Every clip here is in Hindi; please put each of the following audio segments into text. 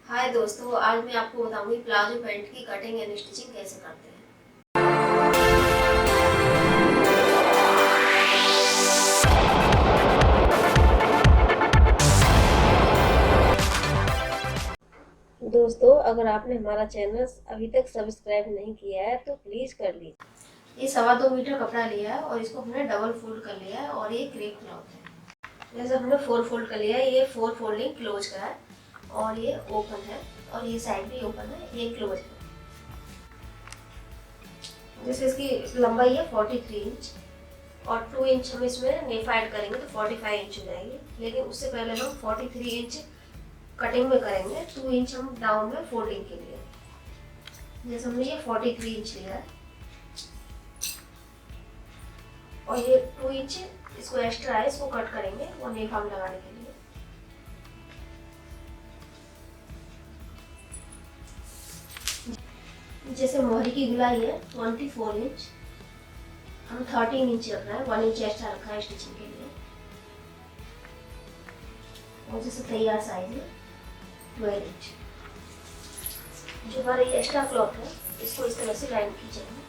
हाय दोस्तों, आज मैं आपको बताऊंगी प्लाजो पैंट की कटिंग एंड स्टिचिंग कैसे करते हैं। दोस्तों, अगर आपने हमारा चैनल अभी तक सब्सक्राइब नहीं किया है तो प्लीज़ कर लीजिए। ये 2.25 मीटर कपड़ा लिया है और इसको हमने डबल फोल्ड कर लिया है और ये क्रेप क्लॉथ है। जैसे हमने 4 फोल्ड कर लिया है, ये 4 फोल्डिंग क्लोज का है और ये ओपन है और ये साइड भी ओपन है, ये क्लोज है। जैसे इसकी लंबाई है 43 इंच और 2 इंच हम इसमें नेफा ऐड करेंगे तो 45 इंच हो जाएगी, लेकिन उससे पहले हम 43 इंच कटिंग में करेंगे, 2 इंच हम डाउन में फोल्डिंग के लिए। जैसे हमने ये 43 इंच लिया है और ये 2 इंच इसको एक्स्ट्रा है, इसको कट करेंगे वो नेफा में लगाने के लिए। जैसे मोहरी की गुलाई है 24 इंच, हम 13 इंच रख रहे हैं, 1 इंच एक्स्ट्रा रखा है स्टिचिंग के लिए। और जैसे तैयार साइज है 12 इंच। जो हमारा ये एक्स्ट्रा क्लॉथ है इसको इस तरह से लाइन खींचेंगे।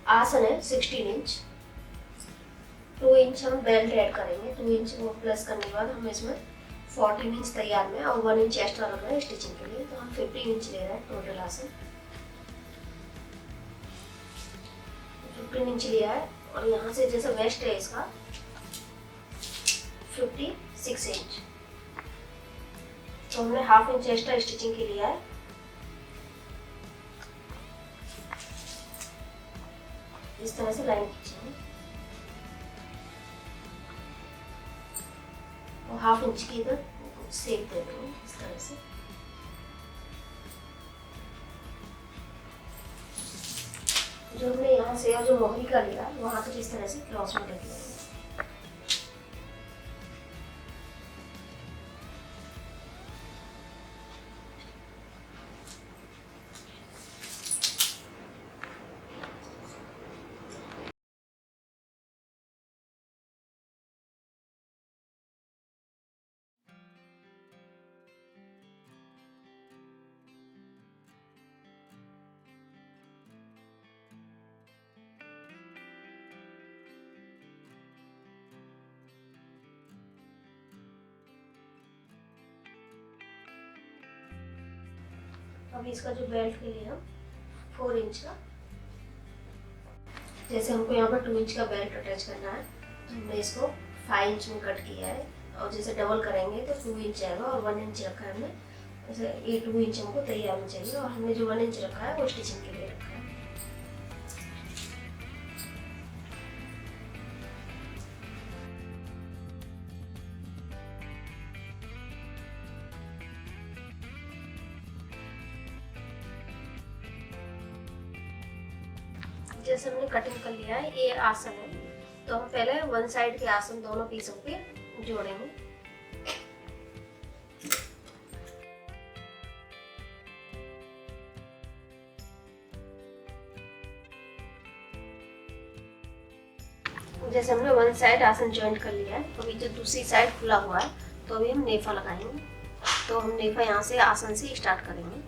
आसन है 16 इंच, 2 इंच हम बेल्ट ऐड करेंगे, 2 इंच वो प्लस करने के बाद हम इसमें 14 इंच तैयार में और 1 इंच एक्स्ट्रा रख रहे हैं स्टिचिंग के लिए, तो हम 15 इंच ले रहे हैं टोटल आसन। 15 इंच लिया है और यहाँ से जैसे वेस्ट है इसका 56 इंच, तो हमने हाफ इंच एक्स्ट्रा स्टिचिंग के लिया है। इस तरह से लाइन खींचेंगे और हाफ इंच की इधर सेक दे देंगे इस तरह से। जो हमने यहाँ से और जो मोहरी का लिया वहां तक इस तरह से क्रॉस में रख लेंगे। अभी इसका जो बेल्ट के लिए हम 4 इंच का, जैसे हमको यहाँ पर 2 इंच का बेल्ट अटैच करना है तो हमने इसको 5 इंच में कट किया है और जैसे डबल करेंगे तो 2 इंच आएगा और 1 इंच रखा है हमने। जैसे ये 2 इंच हमको तैयार में चाहिए और हमने जो 1 इंच रखा है वो स्टिचिंग के लिए रखा है। जैसे हमने कटिंग कर लिया है, ये आसन है, तो हम पहले वन साइड के आसन दोनों पीसों पे जोड़ेंगे। जैसे हमने वन साइड आसन ज्वाइंट कर लिया है, तो अभी जो दूसरी साइड खुला हुआ है तो अभी हम नेफा लगाएंगे। तो हम नेफा यहाँ से आसन से स्टार्ट करेंगे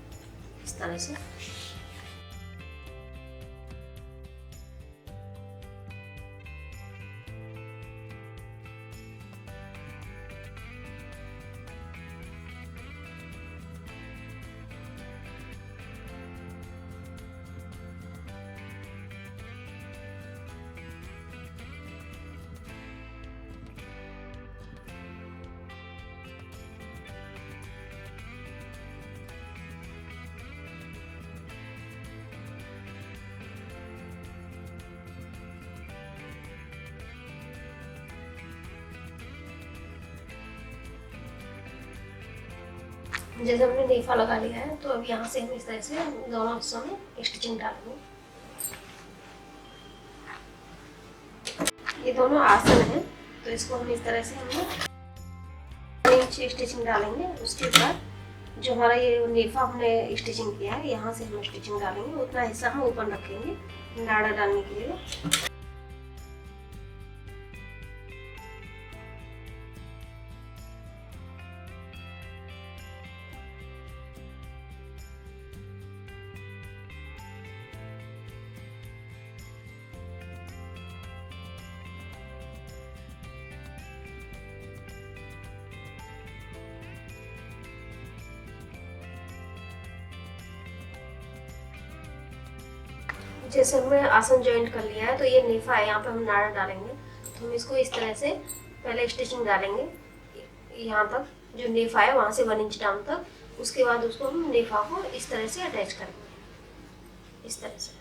इस तरह से। जैसे हमने नेफा लगा लिया है तो अब यहाँ से हम इस तरह से दोनों हिस्सों में स्टिचिंग डालेंगे। ये दोनों आसन है तो इसको हम इस तरह से हमने इंच स्टिचिंग डालेंगे। उसके बाद जो हमारा ये नेफा हमने स्टिचिंग किया है यहाँ से हम स्टिचिंग डालेंगे, उतना हिस्सा हम ऊपर रखेंगे नाड़ा डालने के लिए। जैसे हमने आसन ज्वाइंट कर लिया है तो ये नेफा है, यहाँ पे हम नाड़ा डालेंगे। तो हम इसको इस तरह से पहले स्टिचिंग डालेंगे यहाँ तक, जो नेफा है वहाँ से 1 इंच डाउन तक। उसके बाद उसको हम नेफा को इस तरह से अटैच करेंगे, इस तरह से।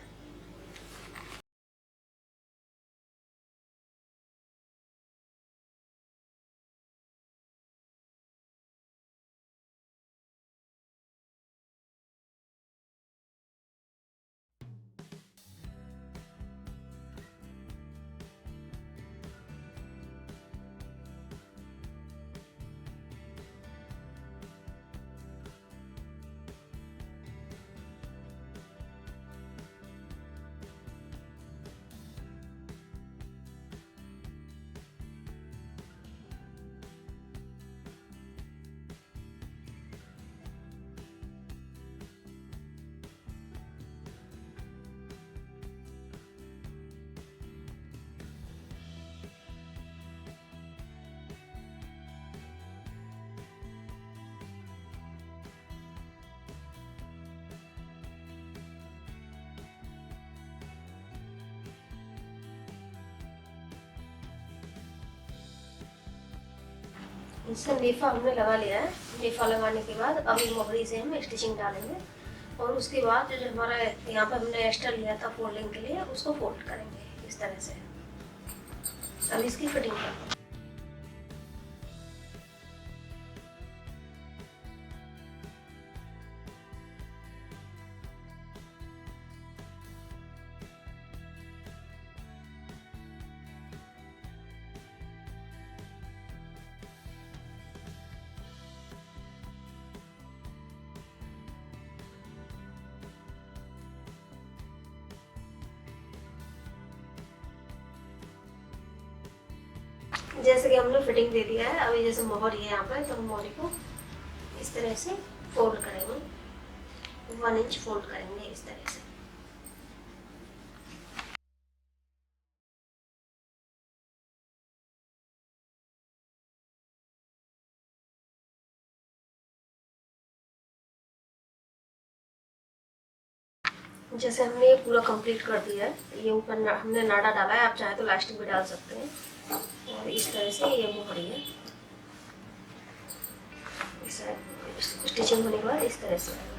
इससे नेफा हमने लगा लिया है। नेफा लगाने के बाद अब ये मोहरी से हम स्टिचिंग डालेंगे और उसके बाद जो हमारा यहाँ पे हमने एक्स्ट्रा लिया था फोल्डिंग के लिए उसको फोल्ड करेंगे इस तरह से। अब इसकी फिटिंग करते हैं। जैसे कि हमने फिटिंग दे दिया है, अभी जैसे मोहर है यहाँ पर तो हम मोहरी को इस तरह से फोल्ड करेंगे, 1 इंच फोल्ड करेंगे इस तरह से। जैसे हमने ये पूरा कंप्लीट कर दिया है, ये ऊपर हमने नाड़ा डाला है, आप चाहे तो लास्टिक भी डाल सकते हैं। और इस तरह से ये मोहरी है, स्टिचिंग होने के बाद इस तरह से